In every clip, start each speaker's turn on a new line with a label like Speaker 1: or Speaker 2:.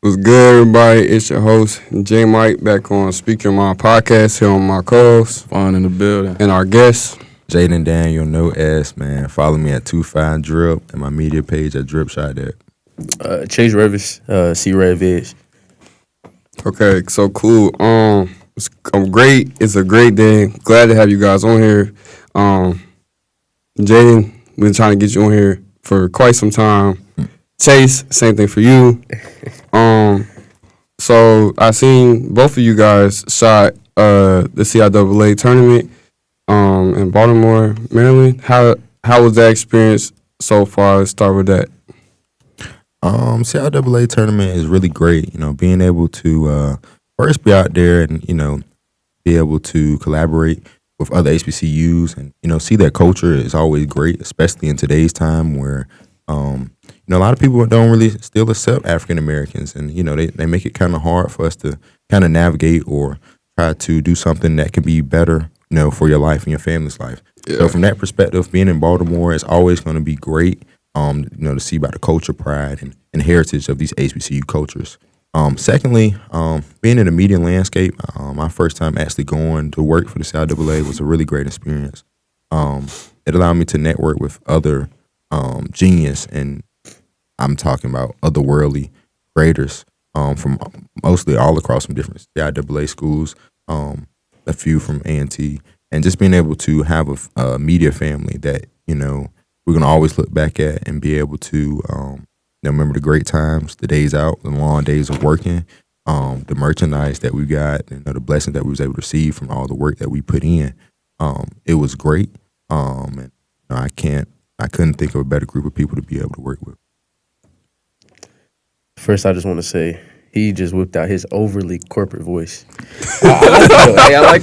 Speaker 1: What's good, everybody? It's your host, J Mike, back on Speaking My Podcast here on my co-host.
Speaker 2: Fun in the building.
Speaker 1: And our guest,
Speaker 3: Jayden Daniel, no S, man. Follow me at 25 Drip and my media page at Drip Shot there.
Speaker 2: Chase Revis, see Revis.
Speaker 1: Okay, so cool. I'm great. It's a great day. Glad to have you guys on here. Jayden, been trying to get you on here for quite some time. Chase, same thing for you. So I seen both of you guys shot the CIAA tournament in Baltimore, Maryland. How was that experience so far? Let's start with that.
Speaker 3: CIAA tournament is really great. You know, being able to first be out there and, you know, be able to collaborate with other HBCUs and, you know, see that culture is always great, especially in today's time where, you know, a lot of people don't really still accept African Americans, and you know they make it kind of hard for us to kind of navigate or try to do something that can be better, you know, for your life and your family's life. Yeah. So from that perspective, being in Baltimore is always going to be great. You know, to see about the culture, pride, and heritage of these HBCU cultures. Secondly, being in the media landscape, my first time actually going to work for the CIAA was a really great experience. It allowed me to network with other genius, and I'm talking about otherworldly creators from mostly all across from different CIAA schools, a few from A&T, and just being able to have a media family that, you know, we're going to always look back at and be able to you know, remember the great times, the days out, the long days of working, the merchandise that we got, you know, the blessings that we was able to receive from all the work that we put in. It was great, and you know, I couldn't think of a better group of people to be able to work with.
Speaker 2: First, I just want to say he just whipped out his overly corporate voice. I like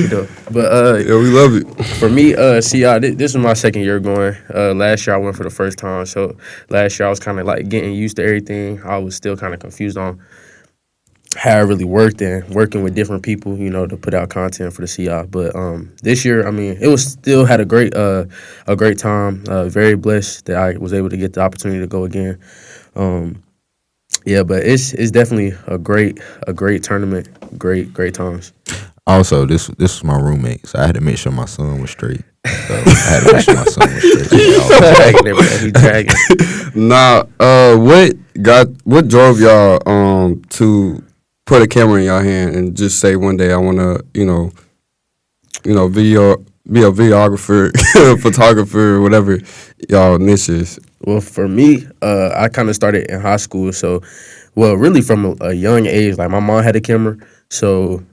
Speaker 2: it though. But
Speaker 1: Yeah, we love it.
Speaker 2: for me, this is my second year going. Last year I went for the first time, so last year I was kind of like getting used to everything. I was still kind of confused on how I really worked and working with different people, you know, to put out content for the CI. But this year, I mean, it was still had a great time. Very blessed that I was able to get the opportunity to go again. Yeah, but it's definitely a great tournament, great times.
Speaker 3: Also, this was my roommate, so I had to make sure my son was straight. So I had to make sure my son was straight.
Speaker 2: He dragging.
Speaker 1: Nah, what drove y'all to put a camera in y'all hand and just say one day I want to, you know, be a videographer, photographer, whatever y'all niche is?
Speaker 2: Well, for me, I kind of started in high school, so, well, really from a young age. Like, my mom had a camera, so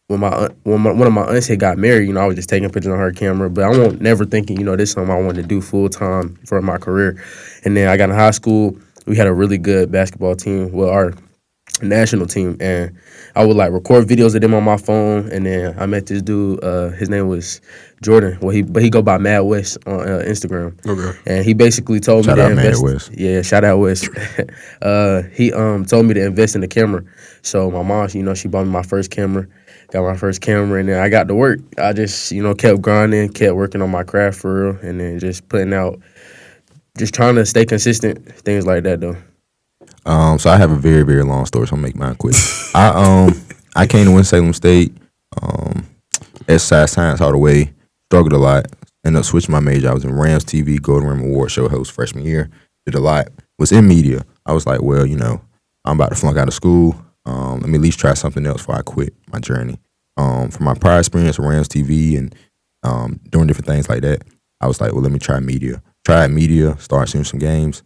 Speaker 2: when one of my aunts had got married, you know, I was just taking pictures on her camera, but I won't never thinking, you know, this is something I wanted to do full time for my career. And then I got in high school, we had a really good basketball team, well, our national team, and I would like record videos of them on my phone. And then I met this dude, his name was Jordan. Well, he go by Mad West on Instagram.
Speaker 1: Okay.
Speaker 2: And he basically told me to invest.
Speaker 3: Mad West.
Speaker 2: Yeah, shout out West. He told me to invest in the camera. So my mom, you know, she bought me my first camera. Got my first camera, and then I got to work. I just, you know, kept grinding, kept working on my craft for real, and then just putting out, just trying to stay consistent, things like that though.
Speaker 3: So I have a very, very long story, so I'll make mine quick. I came to Winston-Salem State, exercise science all the way, struggled a lot, ended up switching my major. I was in Rams TV, Golden Rim Award show host freshman year, did a lot, was in media. I was like, well, you know, I'm about to flunk out of school. Let me at least try something else before I quit my journey. From my prior experience with Rams TV and doing different things like that, I was like, well, let me try media. Tried media, started seeing some games.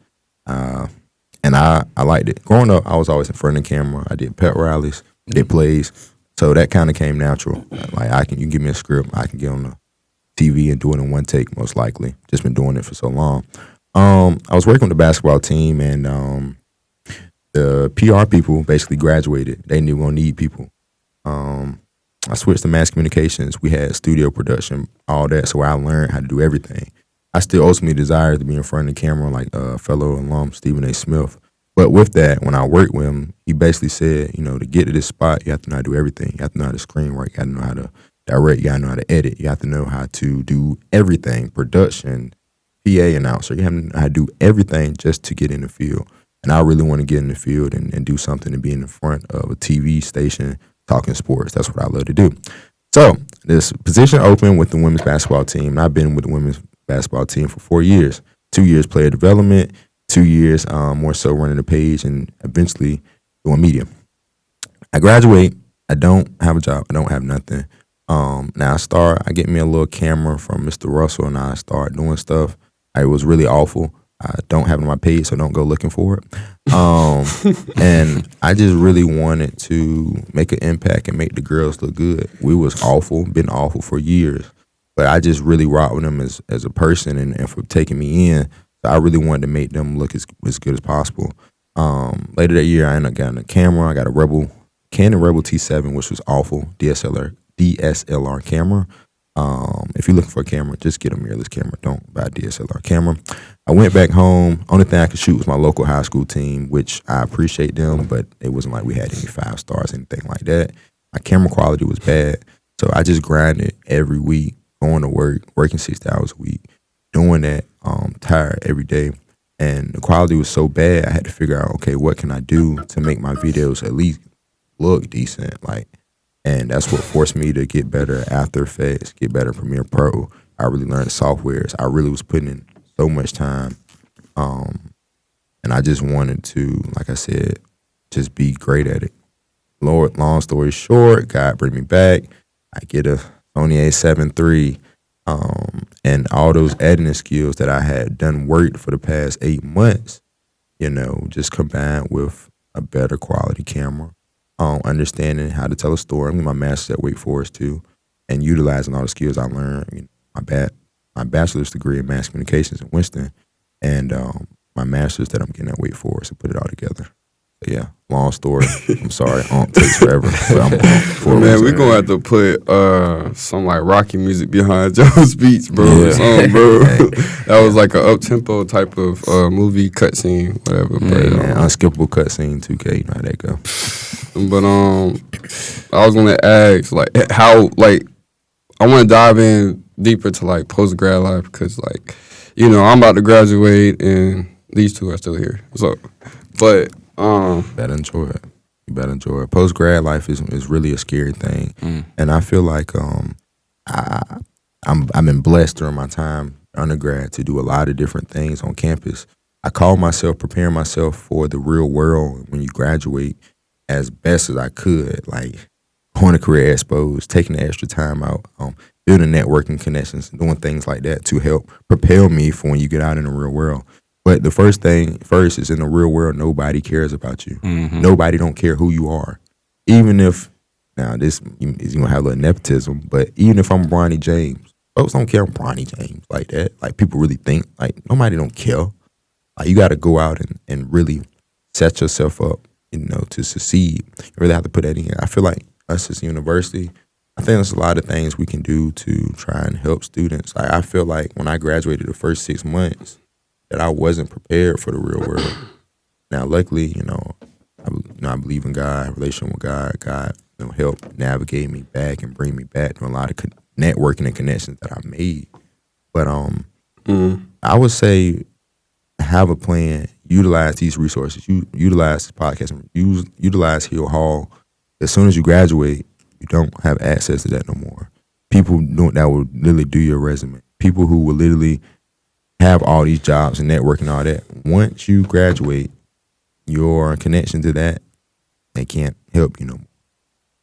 Speaker 3: And I liked it. Growing up, I was always in front of the camera. I did pep rallies, did plays. So that kind of came natural. Like you give me a script, I can get on the TV and do it in one take, most likely. Just been doing it for so long. I was working with the basketball team, and the PR people basically graduated. They knew we were going to need people. I switched to mass communications. We had studio production, all that, so I learned how to do everything. I still ultimately desired to be in front of the camera like fellow alum Stephen A. Smith. But with that, when I worked with him, he basically said, you know, to get to this spot, you have to know how to do everything. You have to know how to screenwrite. You have to know how to direct. You got to know how to edit. You have to know how to do everything, production, PA announcer. You have to know how to do everything just to get in the field. And I really want to get in the field and do something and be in the front of a TV station talking sports. That's what I love to do. So this position open with the women's basketball team. And I've been with the women's basketball team for 4 years. 2 years player development, 2 years more so running the page, and eventually doing media. I graduate. I don't have a job. I don't have nothing. Now I get me a little camera from Mr. Russell, and I start doing stuff. It was really awful. I don't have it on my page, so don't go looking for it. And I just really wanted to make an impact and make the girls look good. We was awful, been awful for years, but I just really rocked with them as a person and for taking me in. So I really wanted to make them look as good as possible. Later that year, I ended up getting a camera. I got a Canon Rebel T7, which was awful, DSLR camera. If you're looking for a camera, just get a mirrorless camera. Don't buy a DSLR camera. I went back home. Only thing I could shoot was my local high school team, which I appreciate them, but it wasn't like we had any 5 stars, anything like that. My camera quality was bad. So I just grinded every week, going to work, working 60 hours a week, doing that, tired every day. And the quality was so bad, I had to figure out, okay, what can I do to make my videos at least look decent? And that's what forced me to get better at After Effects, get better at Premiere Pro. I really learned softwares. I really was putting in so much time. And I just wanted to, like I said, just be great at it. Long story short, God bring me back. I get a Sony A7 III. And all those editing skills that I had done worked for the past 8 months, just combined with a better quality camera. Understanding how to tell a story. I'm my master's at Wake Forest too, and utilizing all the skills I learned. My bachelor's degree in mass communications in Winston, and my master's that I'm getting at Wake Forest to put it all together. So yeah, long story. I'm sorry, takes forever. But
Speaker 1: Man, we're gonna have to put some like Rocky music behind Joe's speech, bro.
Speaker 3: Yeah.
Speaker 1: Bro. That was like an up tempo type of movie cutscene, whatever.
Speaker 3: Yeah, man, unskippable cutscene 2K. You know how that go.
Speaker 1: But I was gonna ask like how I want to dive in deeper to like post grad life because I'm about to graduate and these two are still here. So, but
Speaker 3: better enjoy it. You better enjoy it. Post grad life is really a scary thing, and I feel like I've been blessed during my time undergrad to do a lot of different things on campus. I call myself preparing myself for the real world when you graduate as best as I could, like going to career expos, taking the extra time out, building networking connections, doing things like that to help propel me for when you get out in the real world. But the first is in the real world, nobody cares about you. Mm-hmm. Nobody don't care who you are. Even if, now this is going to have a little nepotism, but even if I'm Bronny James, folks don't care I'm Bronny James like that. Like people really think, like nobody don't care. Like you got to go out and really set yourself up, to succeed. You really have to put that in. I feel like us as a university, I think there's a lot of things we can do to try and help students. Like I feel like when I graduated the first 6 months, that I wasn't prepared for the real world. Now, luckily, I believe in God, relationship with God. God, helped navigate me back and bring me back to a lot of networking and connections that I made. But I would say have a plan, utilize these resources, utilize this podcast, utilize Hill Hall. As soon as you graduate, you don't have access to that no more. People that will literally do your resume. People who will literally have all these jobs and networking and all that. Once you graduate, your connection to that, they can't help you no more.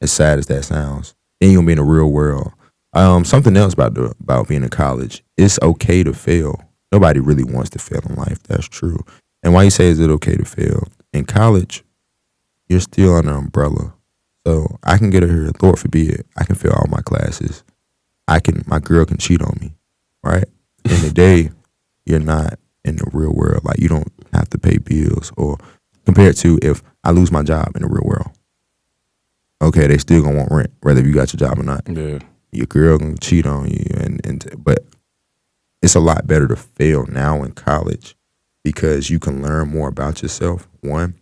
Speaker 3: As sad as that sounds, then you're gonna be in the real world. Something else about being in college, it's okay to fail. Nobody really wants to fail in life. That's true. And why you say is it okay to fail? In college, you're still under an umbrella. So I can get her here, Lord forbid, I can fail all my classes. My girl can cheat on me, right? In the day, you're not in the real world. Like you don't have to pay bills, or compared to if I lose my job in the real world. Okay, they still gonna want rent, whether you got your job or not.
Speaker 4: Yeah.
Speaker 3: Your girl gonna cheat on you, but it's a lot better to fail now in college because you can learn more about yourself. One,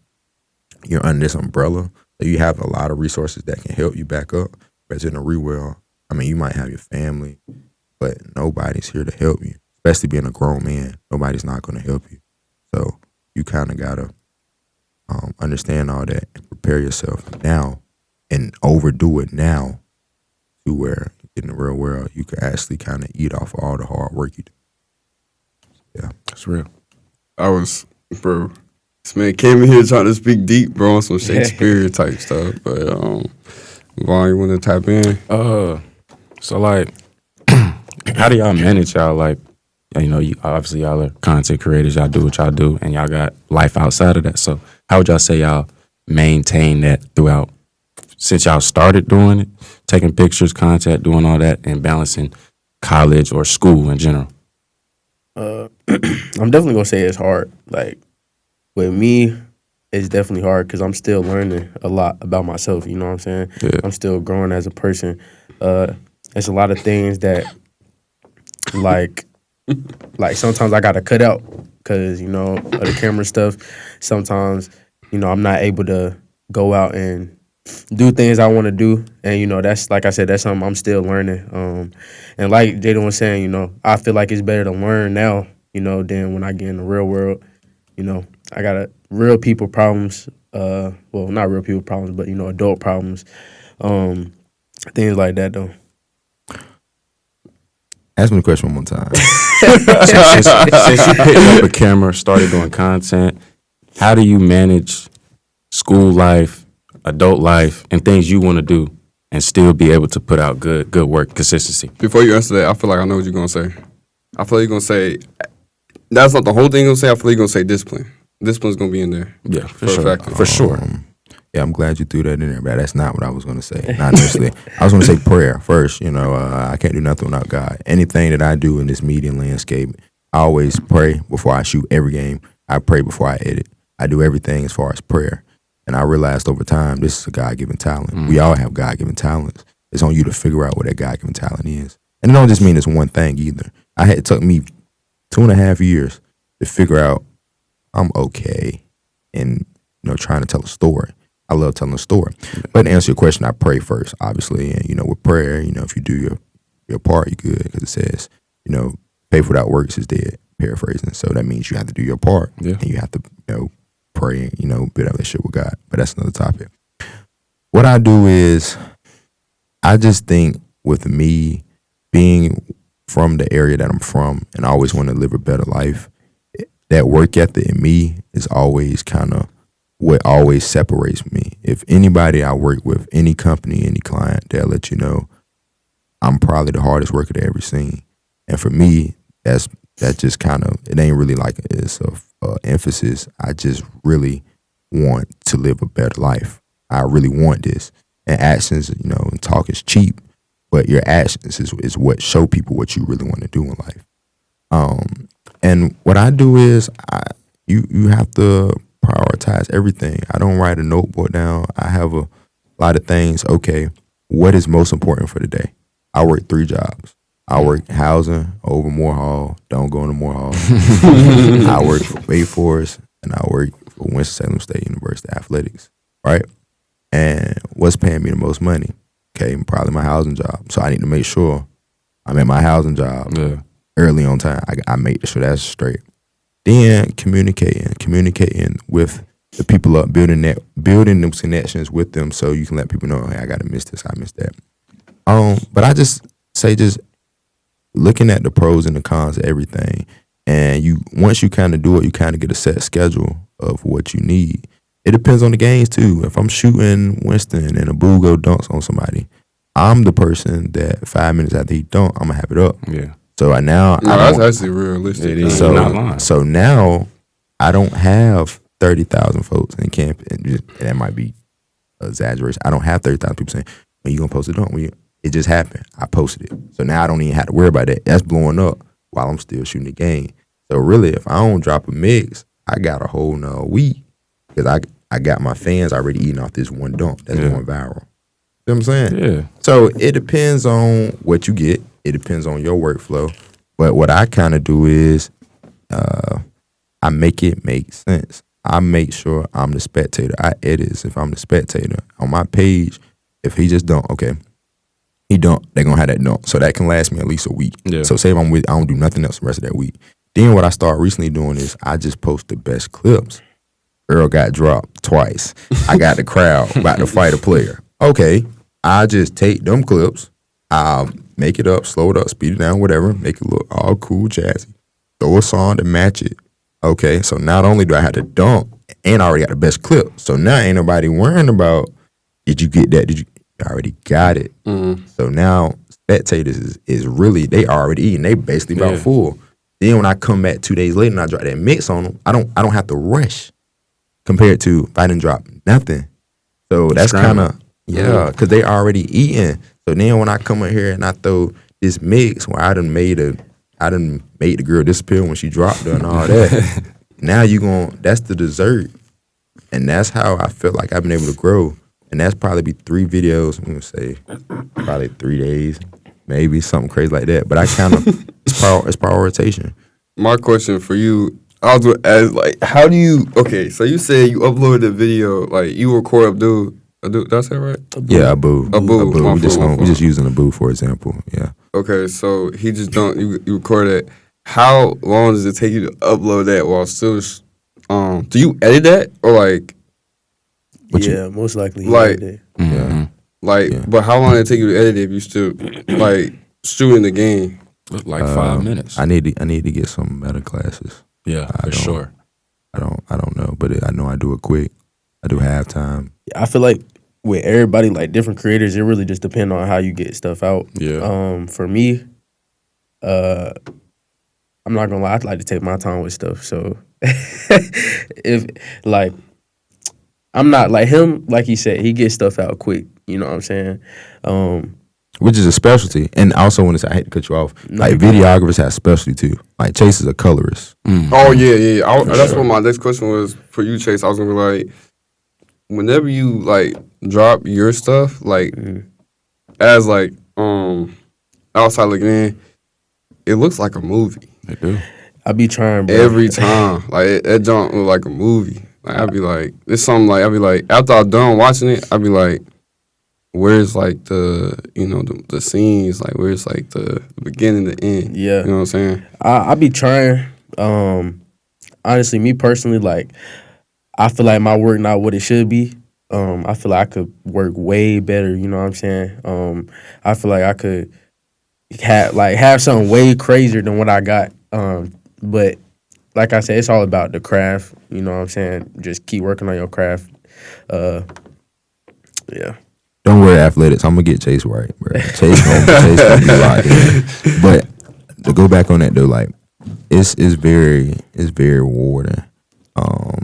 Speaker 3: you're under this umbrella, so you have a lot of resources that can help you back up. Whereas in the real world, you might have your family, but nobody's here to help you. Especially being a grown man, nobody's not going to help you. So you kind of got to understand all that and prepare yourself now and overdo it now to where in the real world you can actually kind of eat off all the hard work you do. Yeah,
Speaker 2: That's real.
Speaker 1: Bro, this man came in here trying to speak deep, bro, on some Shakespeare type stuff. But Vaughn, you want to tap in?
Speaker 4: So like, how do y'all manage y'all like? You know, obviously y'all are content creators. Y'all do what y'all do, and y'all got life outside of that. So how would y'all say y'all maintain that throughout? Since y'all started doing it, taking pictures, content, doing all that, and balancing college or school in general.
Speaker 2: I'm definitely gonna say it's hard. Like with me, it's definitely hard because I'm still learning a lot about myself. You know what I'm saying?
Speaker 4: Yeah.
Speaker 2: I'm still growing as a person. There's a lot of things that like sometimes I gotta cut out because of the camera stuff. Sometimes I'm not able to go out and do things I want to do, and that's like I said, that's something I'm still learning. And like Jayden was saying, I feel like it's better to learn now, than when I get in the real world. I got real people problems. Well, not real people problems, but adult problems, things like that though.
Speaker 3: ask me the question one more time.
Speaker 4: Since you picked up a camera, started doing content, how do you manage school life, adult life, and things you want to do, and still be able to put out good work, consistency?
Speaker 1: Before you answer that, I feel like I know what you're gonna say. I feel like you're gonna say that's not the whole thing you're gonna say. I feel like you're gonna say discipline. Discipline's gonna be in there.
Speaker 4: Yeah, for
Speaker 1: a
Speaker 4: sure.
Speaker 1: fact.
Speaker 4: For sure.
Speaker 3: Yeah, I'm glad you threw that in there, but that's not what I was going to say. Not necessarily. I was going to say prayer first. I can't do nothing without God. Anything that I do in this media landscape, I always pray before I shoot every game. I pray before I edit. I do everything as far as prayer. And I realized over time, this is a God-given talent. We all have God-given talents. It's on you to figure out what that God-given talent is. And it don't just mean it's one thing either. It took me 2.5 years to figure out I'm okay and, trying to tell a story. I love telling a story. But to answer your question, I pray first, obviously. And, with prayer, if you do your part, you're good. Because it says, faith without works is dead, paraphrasing. So that means you have to do your part.
Speaker 4: Yeah.
Speaker 3: And you have to, pray and, build up that shit with God. But that's another topic. What I do is, I just think with me being from the area that I'm from and I always want to live a better life, that work ethic in me is always kind of what always separates me. If anybody I work with, any company, any client, they'll let you know I'm probably the hardest worker they ever seen. And for me, that just kind of, it ain't really like it's a emphasis. I just really want to live a better life. I really want this. And actions, and talk is cheap, but your actions is what show people what you really want to do in life. And what I do is you have to prioritize everything. I don't write a notebook down. I have a lot of things. Okay, what is most important for the day? I work 3 jobs. I work housing over Moore Hall. Don't go into Moore Hall. I work for Bay Forest and I work for Winston-Salem State University Athletics, right? And what's paying me the most money? Okay, probably my housing job. So I need to make sure I'm at my housing job early on time. I make sure that's straight. Then communicating with the people up, building those connections with them so you can let people know, hey, I gotta miss this, I missed that. But I just say looking at the pros and the cons of everything, and once you kind of do it, you kind of get a set schedule of what you need. It depends on the games too. If I'm shooting Winston and a bull go dunks on somebody, I'm the person that 5 minutes after he dunk, I'm gonna have it up.
Speaker 4: Yeah.
Speaker 3: So
Speaker 1: that's actually realistic.
Speaker 4: It is.
Speaker 3: So,
Speaker 4: You're not lying.
Speaker 3: so now I don't have 30,000 folks in camp, and that might be an exaggeration. I don't have 30,000 people saying, "When you gonna post it?" It just happened. I posted it, so now I don't even have to worry about that. That's blowing up while I'm still shooting the game. So really, if I don't drop a mix, I got a whole nother week because I got my fans already eating off this one dunk that's going viral. You know what I'm saying?
Speaker 4: Yeah.
Speaker 3: So it depends on what you get. It depends on your workflow. But what I kind of do is I make it make sense. I make sure I'm the spectator. I edit if I'm the spectator. On my page, if he just dunk, okay, he dunk, they're going to have that dunk. So that can last me at least a week.
Speaker 4: Yeah.
Speaker 3: So say if I don't do nothing else the rest of that week. Then what I started recently doing is I just post the best clips Earl got dropped twice. I got the crowd about to fight a player. Okay, I just take them clips, I'll make it up, slow it up, speed it down, whatever, make it look all cool, jazzy. Throw a song to match it. Okay, so not only do I have to dunk, and I already got the best clip, so now ain't nobody worrying about, did you get that? I already got it. So now spectators is really, they already eating. They basically about full. Then when I come back 2 days later and I drop that mix on them, I don't have to rush compared to if I didn't drop nothing. So that's kind of, because they already eating. So then when I come in here and I throw this mix where I done made the girl disappear when she dropped her and all that. Now that's the dessert. And that's how I feel like I've been able to grow. And that's probably be 3 videos, I'm gonna say probably 3 days, maybe something crazy like that. But I kind of, it's prioritization.
Speaker 1: My question for you, I was gonna ask, like, how do you, okay, so you said you uploaded the video, like, you record Abdul, did I say it right?
Speaker 3: Yeah, Abu.
Speaker 1: My
Speaker 3: We
Speaker 1: fault.
Speaker 3: just using Abu for example, yeah.
Speaker 1: Okay, so he just don't, you record it. How long does it take you to upload that while still, do you edit that? Or like,
Speaker 2: most likely.
Speaker 1: Like-
Speaker 3: Yeah.
Speaker 1: but how long did it take you to edit it if you still, like, shooting the game?
Speaker 4: Look like 5 minutes.
Speaker 3: I need to get some better classes.
Speaker 4: Yeah, for sure.
Speaker 3: I don't know, but I know I do it quick. I do halftime.
Speaker 2: I feel like with everybody, like different creators, it really just depends on how you get stuff out.
Speaker 4: Yeah.
Speaker 2: For me, I'm not gonna lie, I like to take my time with stuff. So if like I'm not like him, like he said, he gets stuff out quick. You know what I'm saying?
Speaker 3: Which is a specialty. And I also want to say, I hate to cut you off, like videographers have specialty too. Like Chase is a colorist.
Speaker 1: Oh, yeah. That's what my next question was for you, Chase. I was gonna be like, whenever you like drop your stuff, like as like outside looking in, it looks like a movie.
Speaker 4: They do.
Speaker 2: I be trying, bro.
Speaker 1: Every time. Like that jump look like a movie. Like I'd be like, it's something like I'd be like, after I'm done watching it, I'd be like, where's like the the scenes, like where's like the beginning, the end.
Speaker 2: Yeah.
Speaker 1: You know what I'm saying?
Speaker 2: I be trying. Honestly, me personally, like I feel like my work not what it should be. I feel like I could work way better. You know what I'm saying? I feel like I could have something way crazier than what I got. But like I said, it's all about the craft. You know what I'm saying? Just keep working on your craft. Yeah.
Speaker 3: Don't worry, athletics. I'm gonna get Chase right, bro. Chase gonna be locked in. But to go back on that though, like it's very rewarding.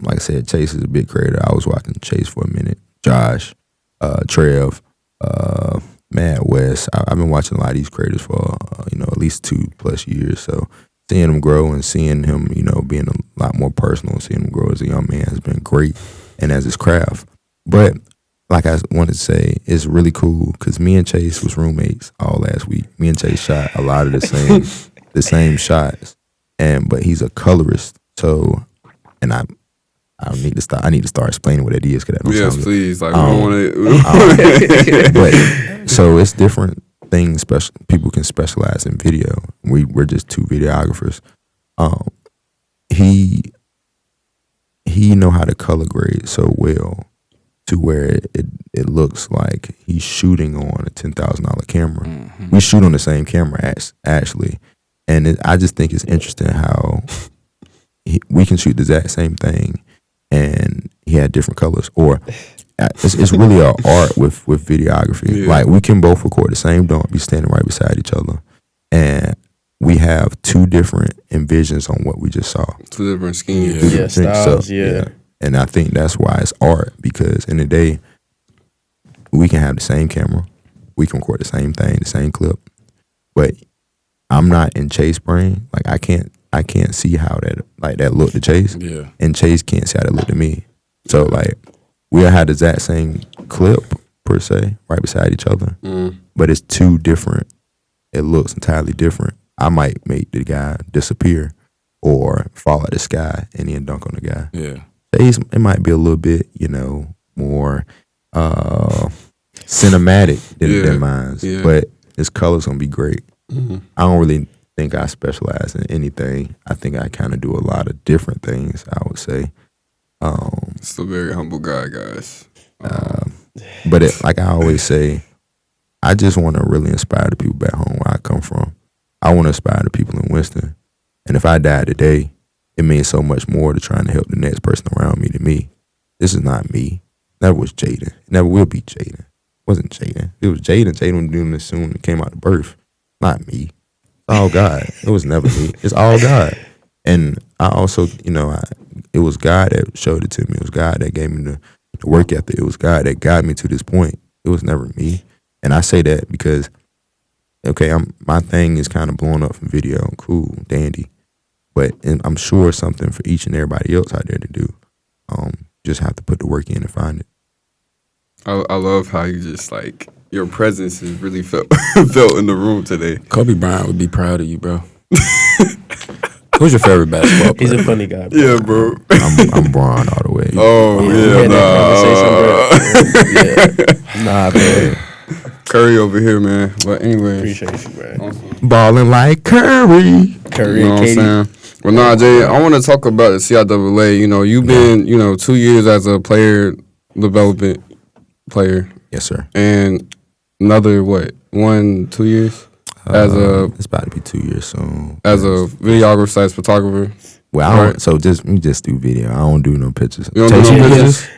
Speaker 3: Like I said, Chase is a big creator. I was watching Chase for a minute. Josh, Trev, Matt West. I've been watching a lot of these creators for at least 2+ years. So seeing him grow and seeing him, being a lot more personal and seeing him grow as a young man has been great, and as his craft. But like I wanted to say, it's really cool because me and Chase was roommates all last week. Me and Chase shot a lot of the same shots, but he's a colorist. So, and I need to start explaining what it is because
Speaker 1: Yes, please. Like we don't want to.
Speaker 3: But so it's different things. People can specialize in video. We're just 2 videographers. He know how to color grade so well to where it looks like he's shooting on a $10,000 camera. Mm-hmm. We shoot on the same camera actually, and I just think it's interesting how we can shoot the exact same thing, and he had different colors. Or it's really an art with videography. Yeah. Like we can both record the same dunk, be standing right beside each other, and we have 2 different envisions on what we just saw.
Speaker 1: 2 different schemes.
Speaker 2: Styles, yeah.
Speaker 3: And I think that's why it's art, because in the day, we can have the same camera, we can record the same thing, the same clip, but I'm not in Chase brain. Like I can't see how that looked to Chase, and Chase can't see how that looked to me. So like we'll have the exact same clip per se, right beside each other, but it's 2 different. It looks entirely different. I might make the guy disappear, or fall out the sky and then dunk on the guy.
Speaker 4: Yeah.
Speaker 3: It might be a little bit, more cinematic than mine, but his color's gonna be great. Mm-hmm. I don't really think I specialize in anything. I think I kind of do a lot of different things, I would say.
Speaker 1: It's a very humble guy, guys.
Speaker 3: But like I always say, I just want to really inspire the people back home where I come from. I want to inspire the people in Winston. And if I die today, it means so much more to trying to help the next person around me than me. This is not me. Never was Jayden. It never will be Jayden. It wasn't Jayden. It was Jayden. Jayden was doing this soon. It came out of birth. Not me. It's all God. It was never me. It's all God. And I also, it was God that showed it to me. It was God that gave me the work ethic. It was God that got me to this point. It was never me. And I say that because, okay, my thing is kind of blowing up from video. Cool, dandy. But I'm sure it's something for each and everybody else out there to do. Just have to put the work in and find it.
Speaker 1: I love how you just like your presence is really felt in the room today.
Speaker 4: Kobe Bryant would be proud of you, bro. Who's your favorite basketball player?
Speaker 2: He's a funny guy, bro.
Speaker 1: Yeah, bro.
Speaker 3: I'm Bron all the way.
Speaker 1: Oh
Speaker 2: Yeah, nah, bro.
Speaker 1: Curry over here, man. But anyway,
Speaker 2: Appreciate you, bro.
Speaker 1: awesome.
Speaker 3: Balling like Curry.
Speaker 2: Curry
Speaker 1: You know
Speaker 2: and
Speaker 1: what I'm
Speaker 2: Katie.
Speaker 1: saying? Well, nah, Jay, I want to talk about the CIAA. You've been, 2 years as a player development player,
Speaker 3: Yes, sir.
Speaker 1: and another 2 years as
Speaker 3: It's about to be 2 years soon.
Speaker 1: a videographer / photographer.
Speaker 3: Well, I don't,
Speaker 1: Right.
Speaker 3: so we just do video. I don't do no pictures.
Speaker 1: You don't do
Speaker 3: Take
Speaker 1: no
Speaker 3: some
Speaker 1: pictures?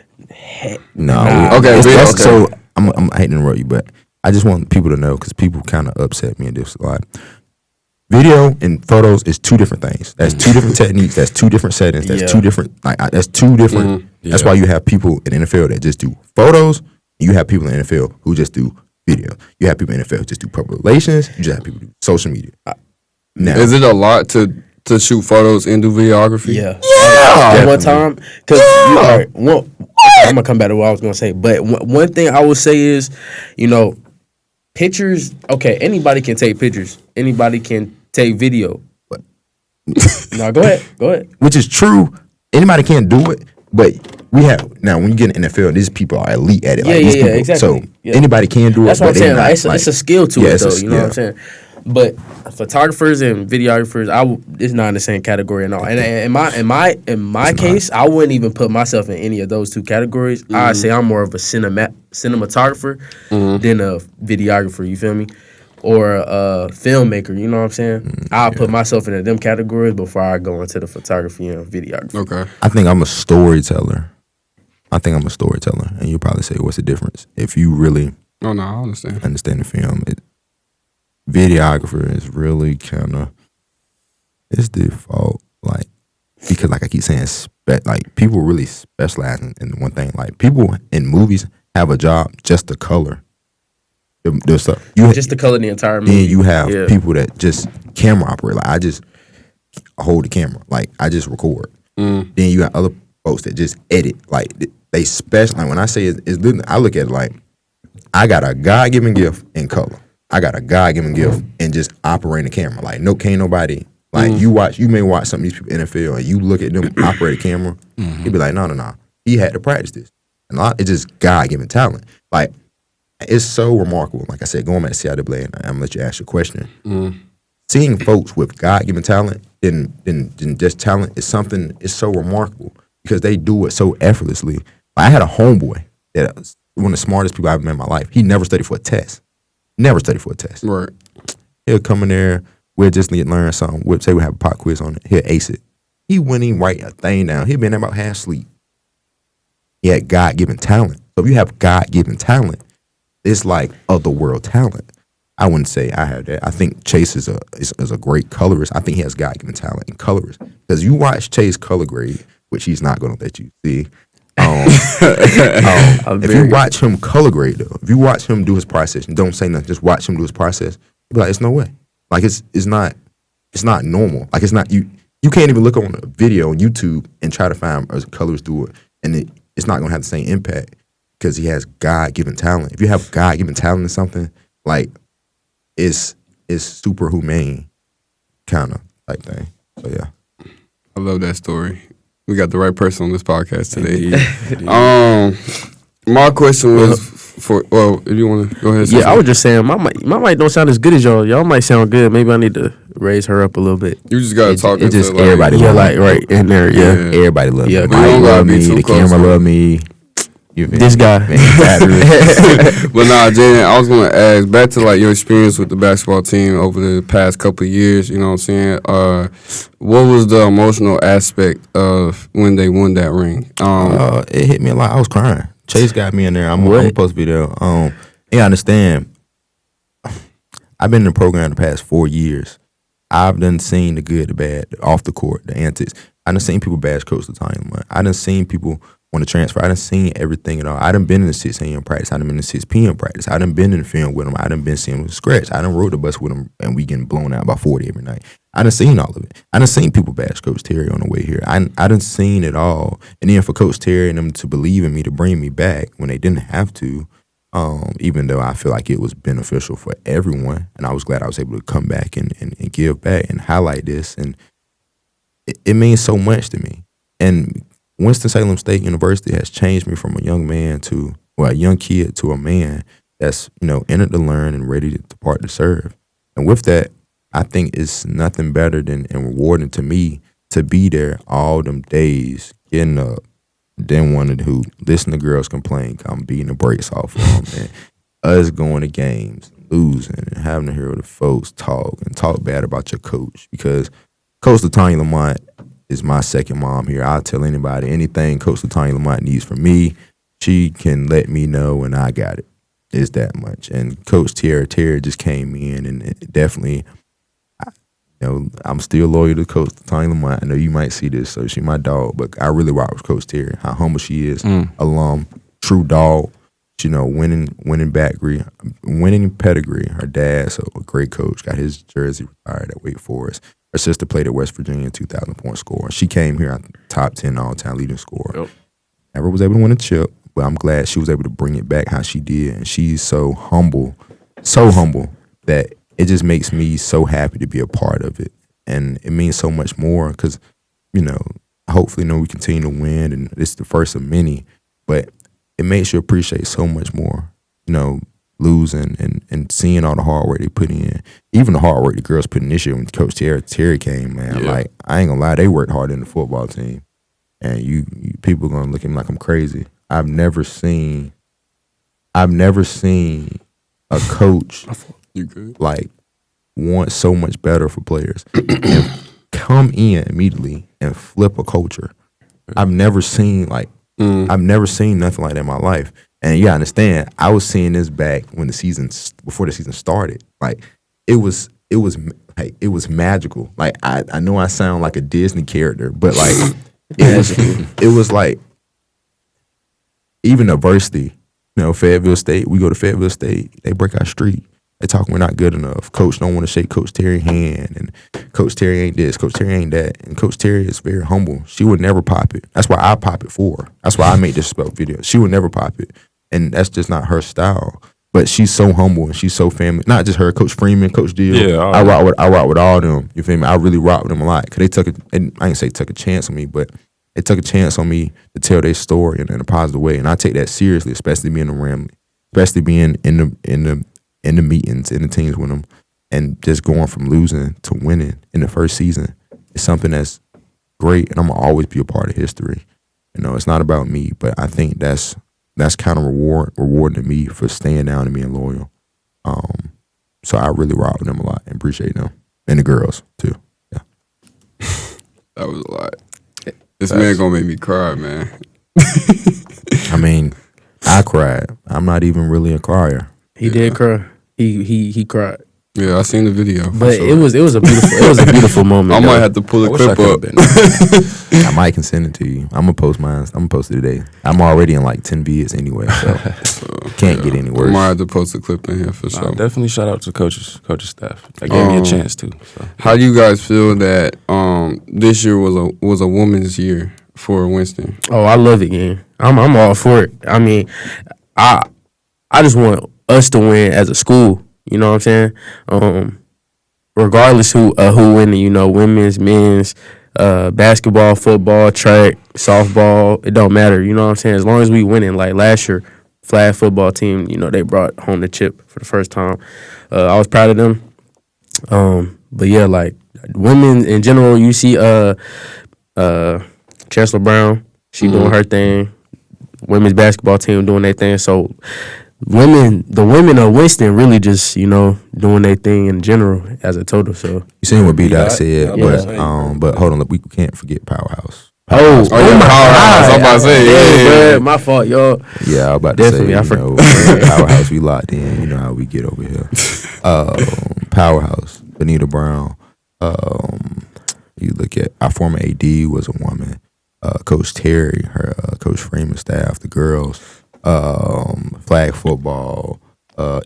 Speaker 3: No.
Speaker 2: Nah.
Speaker 1: Okay,
Speaker 3: it's-
Speaker 1: video,
Speaker 3: that's- So I hate to interrupt you, but I just want people to know because people kind of upset me in this a lot. Video and photos is two different things. That's two different techniques. That's two different settings. That's
Speaker 2: Yeah.
Speaker 3: two different. That's two different. That's why you have people in the NFL that just do photos. You have people in the NFL who just do video. You have people in the NFL who just do public relations. You just have people who do social media. Now,
Speaker 1: Is it a lot to shoot photos and do videography?
Speaker 2: Yeah.
Speaker 3: Yeah.
Speaker 2: At one time, because I'm gonna come back to what I was gonna say, but one thing I will say is, pictures. Okay, anybody can take pictures. Anybody can take video. No, go ahead.
Speaker 3: which is true. Anybody can do it, but we have now when you get in the NFL, these people are elite at it.
Speaker 2: Yeah,
Speaker 3: like, these
Speaker 2: yeah,
Speaker 3: people,
Speaker 2: exactly.
Speaker 3: So
Speaker 2: Yeah.
Speaker 3: anybody can do it.
Speaker 2: That's what
Speaker 3: but
Speaker 2: I'm
Speaker 3: they
Speaker 2: saying.
Speaker 3: not,
Speaker 2: Like, it's a skill to it,
Speaker 3: it's
Speaker 2: though. You know what I'm
Speaker 3: yeah.
Speaker 2: saying? But photographers and videographers, it's not in the same category at all. And in my case, I wouldn't even put myself in any of those two categories. I'd say I'm more of a cinematographer than a videographer. You feel me? Or a filmmaker. You know what I'm saying? I'll put myself into them categories before I go into the photography and videography.
Speaker 1: Okay.
Speaker 3: I think I'm a storyteller. And you probably say, what's the difference? If you really
Speaker 1: Oh no, I understand.
Speaker 3: understand the film, videographer is really kind of it's default, like because like I keep saying, like people really specialize in one thing. Like people in movies have a job just to color the stuff.
Speaker 2: Just to color the entire movie.
Speaker 3: Then you have
Speaker 2: Yeah.
Speaker 3: people that just camera operate. Like I just hold the camera. Like I just record. Then you got other folks that just edit. Like they special. Like when I say it's literally, I look at it like I got a God-given gift in color. I got a God-given gift in just operating the camera. Like can't nobody. Like you may watch some of these people in the NFL and you look at them operate a camera. You'd be like, no. He had to practice this. And it's just God-given talent. Like it's so remarkable. Like I said, going back to CIAA, and I'm gonna let you ask your question. Seeing folks with God-given talent than just talent is something. It's so remarkable because they do it so effortlessly. I had a homeboy that was one of the smartest people I've met in my life. He never studied for a test.
Speaker 1: Right.
Speaker 3: He'll come in there. We'll just need to learn something. We'll say we have a pop quiz on it. He'll ace it. He wouldn't even write a thing down. He'd been there about half asleep. He had God-given talent. So if you have God-given talent, it's like otherworld talent. I wouldn't say I have that. I think Chase is a great colorist. I think he has God-given talent in colorist. Because you watch Chase color grade, which he's not going to let you see. If you watch him color grade though, if you watch him do his process and don't say nothing, just watch him do his process, you'll be like, it's no way. Like it's not normal. Like it's not you can't even look on a video on YouTube and try to find a colorist do it, and it's not gonna have the same impact because he has God-given talent. If you have God-given talent in something, like it's superhuman kind of type thing. So yeah.
Speaker 1: I love that story. We got the right person on this podcast today. My question was for. Well, if you want to go ahead.
Speaker 2: Yeah, I was just saying my mic don't sound as good as y'all. Y'all might sound good. Maybe I need to raise her up a little bit.
Speaker 1: You just gotta talk
Speaker 3: it
Speaker 1: into
Speaker 3: just
Speaker 1: like,
Speaker 3: everybody
Speaker 2: Yeah,
Speaker 3: love
Speaker 2: like
Speaker 3: me.
Speaker 2: right in there. Yeah.
Speaker 1: Yeah.
Speaker 3: Everybody love
Speaker 2: Yeah,
Speaker 3: me.
Speaker 2: but
Speaker 1: you
Speaker 3: Mike
Speaker 1: don't gotta
Speaker 3: love
Speaker 1: be
Speaker 3: me.
Speaker 1: too
Speaker 3: The
Speaker 1: close
Speaker 3: camera
Speaker 1: to it.
Speaker 3: love me. You feel
Speaker 2: This
Speaker 3: me?
Speaker 2: guy.
Speaker 3: Man, battery.
Speaker 1: But nah, Jayden, I was gonna ask back to like your experience with the basketball team over the past couple of years. You know what I'm saying? What was the emotional aspect of when they won that ring?
Speaker 3: It hit me a lot. I was crying. Chase got me in there. I'm gonna post video. Yeah, I understand. I've been in the program the past 4 years. I've done seen the good, the bad, the off the court, the antics. I done seen people bash coach the time. I done seen people want to transfer. I done seen everything and all. I done been in the 6 a.m. practice. I done been in the 6 p.m. practice. I done been in the film with them. I done been seeing them scratch. I done rode the bus with them and we getting blown out by 40 every night. I done seen all of it. I done seen people bash Coach Terry on the way here. I done seen it all. And then for Coach Terry and them to believe in me, to bring me back when they didn't have to, even though I feel like it was beneficial for everyone, and I was glad I was able to come back and give back and highlight this, and it means so much to me. And Winston-Salem State University has changed me from a young kid to a man that's, in it to learn and ready to depart to serve. And with that, I think it's nothing better than and rewarding to me to be there all them days, getting up, then wanted who listen to girls complain, I'm beating the brakes off of them, and us going to games, losing, and having to hear the folks talk bad about your coach, because Coach Latanya Lamont is my second mom here. I'll tell anybody anything Coach Latanya Lamont needs from me, she can let me know, and I got it. It's that much. And Coach Terry just came in, and it definitely. I'm still loyal to Coach Latanya Lamont. I know you might see this, so she my dog, but I really rock with Coach Terry. How humble she is, alum, true dog. Winning pedigree. Her dad's a great coach. Got his jersey retired at Wake Forest. Her sister played at West Virginia, 2,000-point scorer. She came here at top 10 all-time leading scorer.
Speaker 4: Yep.
Speaker 3: Never was able to win a chip, but I'm glad she was able to bring it back how she did. And she's so humble that it just makes me so happy to be a part of it. And it means so much more because, hopefully, we continue to win, and it's the first of many. But it makes you appreciate so much more, losing and seeing all the hard work they put in. Even the hard work the girls put in this year when Coach Terry came, man.
Speaker 1: Yeah.
Speaker 3: Like, I ain't gonna lie, they worked hard in the football team. And you people are gonna look at me like I'm crazy. I've never seen a coach
Speaker 1: you good?
Speaker 3: like want so much better for players and come in immediately and flip a culture. I've never seen nothing like that in my life. And yeah, I understand. I was seeing this back when before the season started. Like it was magical. Like I know I sound like a Disney character, but like it was like even adversity. Fayetteville State. We go to Fayetteville State. They break our streak. They talk we're not good enough. Coach don't want to shake Coach Terry's hand, and Coach Terry ain't this, Coach Terry ain't that. And Coach Terry is very humble. She would never pop it. That's why I pop it for her. That's why I make disrespectful videos. She would never pop it, and that's just not her style. But she's so humble and she's so family. Not just her, Coach Freeman, Coach Deal.
Speaker 4: Yeah,
Speaker 3: I rock with all them. You feel me? I really rock with them a lot because I ain't say took a chance on me, but they took a chance on me to tell their story in a positive way, and I take that seriously, especially being around, especially being in the meetings, in the teams with them, and just going from losing to winning in the first season is something that's great, and I'm gonna always be a part of history. It's not about me, but I think that's kind of rewarding to me for staying down and being loyal. So I really rock with them a lot and appreciate them, and the girls too. Yeah,
Speaker 1: That was a lot. This man gonna make me cry, man.
Speaker 3: I mean, I cried. I'm not even really a crier.
Speaker 2: He did cry. He cried.
Speaker 1: Yeah, I seen the video. for
Speaker 2: But
Speaker 1: sure.
Speaker 2: it was a beautiful moment.
Speaker 1: I might
Speaker 2: though.
Speaker 1: have to pull
Speaker 4: I
Speaker 1: a
Speaker 4: wish I
Speaker 1: clip
Speaker 4: could have
Speaker 1: up.
Speaker 4: been.
Speaker 3: I might can send it to you. I'm gonna post mine. I'm gonna post it today. I'm already in like 10 vids anyway, so can't get any
Speaker 1: I
Speaker 3: worse.
Speaker 1: might have to post a clip in here for
Speaker 4: Nah,
Speaker 1: sure.
Speaker 4: definitely shout out to coaches staff. They gave me a chance too. So.
Speaker 1: How do you guys feel that this year was a woman's year for Winston?
Speaker 2: Oh, I love it, gang. I'm all for it. I mean, I just want us to win as a school. You know what I'm saying? Regardless who winning, women's, men's, basketball, football, track, softball, it don't matter. You know what I'm saying? As long as we winning, like last year, flag football team, they brought home the chip for the first time. I was proud of them. But yeah, like women in general, you see Chancellor Brown, she doing her thing. Women's basketball team doing their thing. So the women of Winston really just, doing their thing in general as a total. So
Speaker 3: You seen what B Dot said,
Speaker 2: yeah.
Speaker 3: but hold on, look, we can't forget Powerhouse.
Speaker 2: Oh,
Speaker 1: yeah, Powerhouse. I'm about to say, yeah.
Speaker 2: Bruh, my fault, y'all.
Speaker 3: Yeah, I was about
Speaker 2: Definitely, I
Speaker 3: to say, Powerhouse, we locked in. You know how we get over here. Powerhouse, Benita Brown. You look at our former AD was a woman. Coach Terry, her Coach Freeman staff, the girls. Flag football.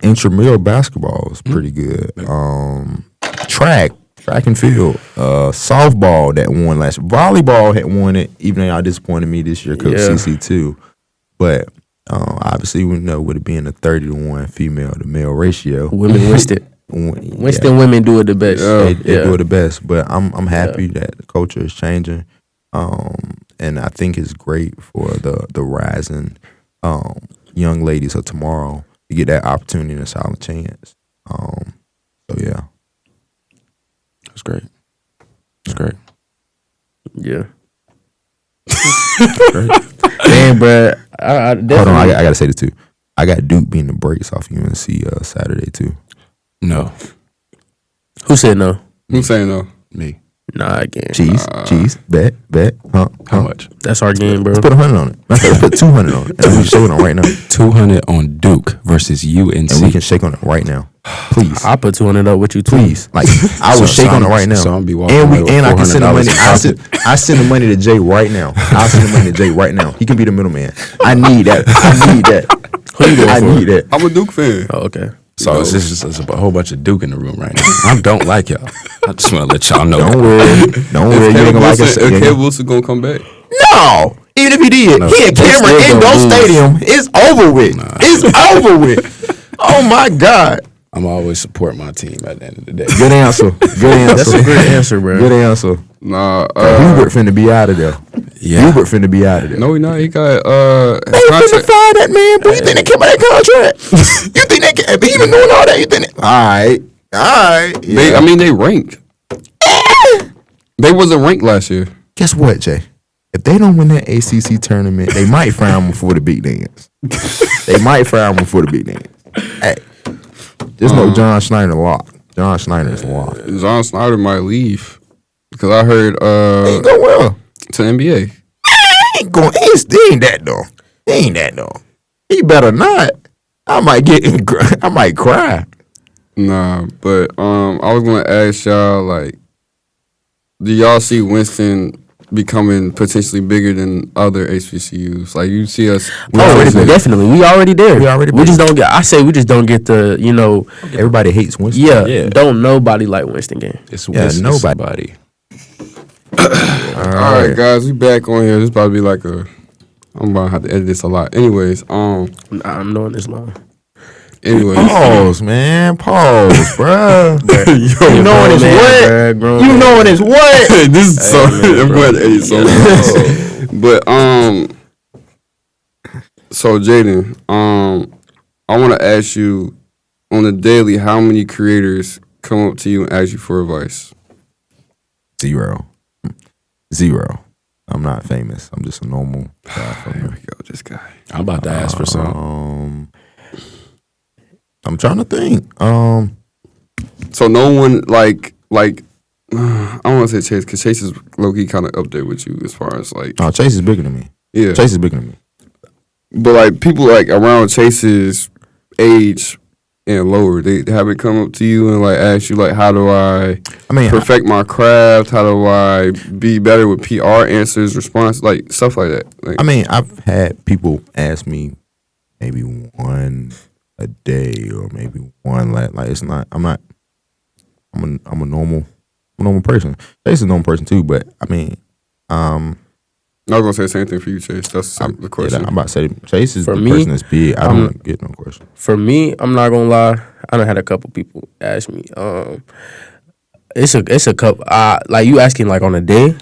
Speaker 3: Intramural basketball is pretty good. Track and field. Softball that won last year. Volleyball had won it, even though y'all disappointed me this year, Coach CC too. But obviously we know with it being a 30-to-1 female to male ratio.
Speaker 2: Women Winston. Winston women do it the best.
Speaker 3: They do it the best. But I'm happy that the culture is changing. And I think it's great for the rising young ladies of tomorrow to get that opportunity and a solid chance. So yeah.
Speaker 4: That's great. That's great.
Speaker 2: Yeah. Man, bro, I definitely.
Speaker 3: Hold on, I gotta say this too. I got Duke beating the brakes off UNC Saturday too.
Speaker 4: No.
Speaker 2: Who said no?
Speaker 1: Who's saying no?
Speaker 4: Me.
Speaker 2: Nah, I can't.
Speaker 3: Cheese, bet,
Speaker 4: How much?
Speaker 2: That's our game, bro.
Speaker 3: Let's put 100 on it. Let's put 200 on it. And we can shake on it right now.
Speaker 4: 200 on Duke versus UNC.
Speaker 3: And we can shake on it right now. Please.
Speaker 2: I'll put 200 up with you, too.
Speaker 3: Please. Like, I would shake on it right now.
Speaker 4: So I'm gonna be walking
Speaker 3: and
Speaker 4: away with
Speaker 3: I can send the money.
Speaker 4: $400
Speaker 3: I send the money to Jay right now. I'll send the money to Jay right now. He can be the middleman. I need that.
Speaker 2: Who you going
Speaker 3: I
Speaker 2: for?
Speaker 3: need that.
Speaker 1: I'm a Duke fan.
Speaker 2: Oh, okay.
Speaker 4: So it's just it's a whole bunch of Duke in the room right now. I don't like y'all. I just want to let y'all know.
Speaker 3: Don't worry. Don't worry. You ain't gonna like us.
Speaker 1: Caleb Wilson gonna come back?
Speaker 3: No. Even if he did,
Speaker 4: No.
Speaker 3: he had Cameron
Speaker 2: still
Speaker 3: in
Speaker 2: gonna
Speaker 3: those
Speaker 2: lose.
Speaker 3: stadium. It's over with. It's over with. Oh my God.
Speaker 4: I'm always support my team at the end of the day.
Speaker 3: Good answer. Good answer.
Speaker 2: That's a great answer, bro.
Speaker 3: Good answer.
Speaker 1: Nah.
Speaker 3: Hubert finna be out of there.
Speaker 4: Yeah.
Speaker 3: Hubert finna be out of there.
Speaker 1: No, he not. He got
Speaker 3: They finna fire that man, but you think they came by that contract? You think they can, he been doing all that? You think Alright. Yeah.
Speaker 1: They ranked. They wasn't ranked last year.
Speaker 3: Guess what, Jay? If they don't win that ACC tournament, they might fire him before the big dance. They might fire him before the big dance. Hey, just know John Schneider locked. John Schneider is locked.
Speaker 1: John Snyder might leave because I heard
Speaker 3: He ain't going well.
Speaker 1: to NBA.
Speaker 3: He ain't going. He ain't that though. He ain't that though. He better not. I might cry.
Speaker 1: Nah, but I was gonna ask y'all, like, do y'all see Winston becoming potentially bigger than other HBCUs? Like, you see us?
Speaker 2: Definitely. We already there. We just don't get. I say we just don't get the.
Speaker 3: Everybody hates Winston.
Speaker 2: Yeah. Don't nobody like Winston game.
Speaker 4: It's
Speaker 3: nobody.
Speaker 1: All right, guys, we back on here. This about to be like I'm about to have to edit this a lot. Anyways,
Speaker 2: I'm knowing this long.
Speaker 3: Pause, man. Pause, bruh.
Speaker 2: You
Speaker 3: knowing it's what? You knowing it's what?
Speaker 1: This is so. I'm going to edit so much. But so Jayden, I want to ask you on a daily, how many creators come up to you and ask you for advice?
Speaker 3: Zero. I'm not famous. I'm just a normal guy.
Speaker 1: Here we go, this guy.
Speaker 4: I'm about to ask for some.
Speaker 3: I'm trying to think.
Speaker 1: So no one like I don't want to say Chase because Chase is low key kind of up there with you as far as like.
Speaker 3: Oh, Chase is bigger than me.
Speaker 1: Yeah,
Speaker 3: Chase is bigger than me.
Speaker 1: But like people like around Chase's age and lower, they haven't come up to you and like ask you like, how do I perfect my craft? How do I be better with PR answers, response, like stuff like that? Like,
Speaker 3: I've had people ask me maybe one a day or maybe one like it's not. I'm a normal person. Chase is a normal person too, but
Speaker 1: I was gonna say the same thing for you, Chase. That's the question.
Speaker 3: Yeah, I'm about to say Chase is
Speaker 2: For
Speaker 3: the
Speaker 2: me,
Speaker 3: person that's big. I don't get no question.
Speaker 2: For me, I'm not gonna lie. I done had a couple people ask me. It's a couple. Like you asking like on a day.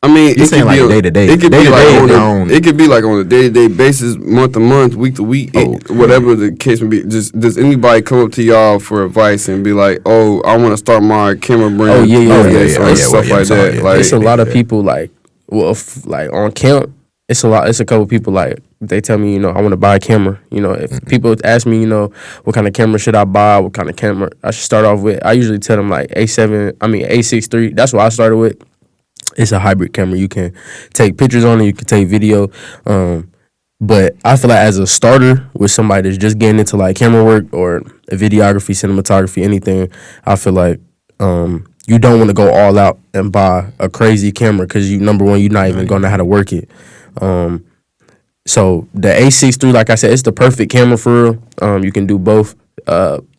Speaker 1: I mean,
Speaker 3: You're saying like day-to-day.
Speaker 1: It could be
Speaker 3: Day-to-day
Speaker 1: like
Speaker 3: on-
Speaker 1: it could be like on a day-to-day basis, month to month, week to week, whatever the case may be. Just does anybody come up to y'all for advice and be like, "Oh, I want to start my camera brand."
Speaker 2: Oh, yeah,
Speaker 1: or stuff like that. Like,
Speaker 2: It's a lot of people like, well, like on camp. It's a couple people like they tell me, I want to buy a camera. If people ask me, what kind of camera should I buy, what kind of camera I should start off with, I usually tell them like A6 III. That's what I started with. It's a hybrid camera. You can take pictures on it. You can take video. But I feel like as a starter with somebody that's just getting into like camera work or videography, cinematography, anything, I feel like you don't want to go all out and buy a crazy camera because number one, you're not even going to know how to work it. So the A6 III, like I said, it's the perfect camera for real. You can do both.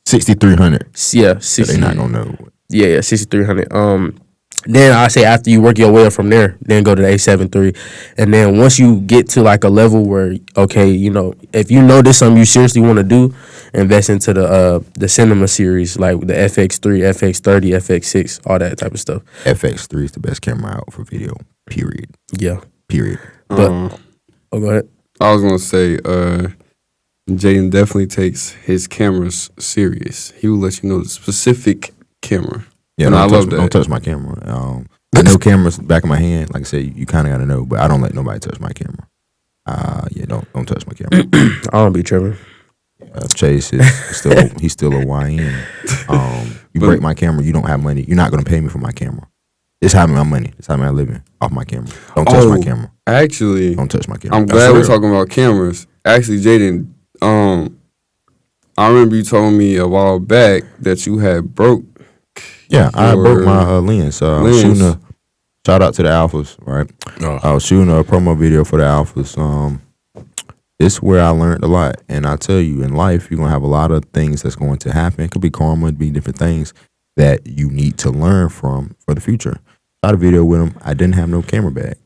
Speaker 3: 6300.
Speaker 2: Yeah,
Speaker 3: So they're not gonna know.
Speaker 2: Yeah, 6300. Then I say after you work your way up from there, then go to the A7 III. And then once you get to like a level where, okay, if this something you seriously want to do, invest into the cinema series, like the FX3, FX30, FX6, all that type of stuff.
Speaker 3: FX3 is the best camera out for video, period.
Speaker 2: Yeah.
Speaker 3: Period.
Speaker 2: But, go ahead.
Speaker 1: I was gonna say, Jayden definitely takes his cameras serious. He will let you know the specific camera.
Speaker 3: Yeah,
Speaker 1: and I love that.
Speaker 3: Don't touch my camera. I know cameras back of my hand. Like I said, you kind of gotta know, but I don't let nobody touch my camera. Yeah, don't touch my camera.
Speaker 2: I don't be tripping.
Speaker 3: Chase is still he's still a YN. You break my camera, you don't have money. You're not gonna pay me for my camera. It's having my money. It's having my living off my camera. Don't touch my camera.
Speaker 1: Actually,
Speaker 3: Don't touch my camera.
Speaker 1: I'm glad we're talking about cameras. Actually, Jayden, I remember you told me a while back that you had broke.
Speaker 3: Yeah, I broke my lens. I was shooting shout out to the Alphas, right? I was shooting a promo video for the Alphas. It's where I learned a lot. And I tell you, in life, you're going to have a lot of things that's going to happen. It could be karma, it could be different things that you need to learn from for the future. Shot a video with him. I didn't have no camera bag.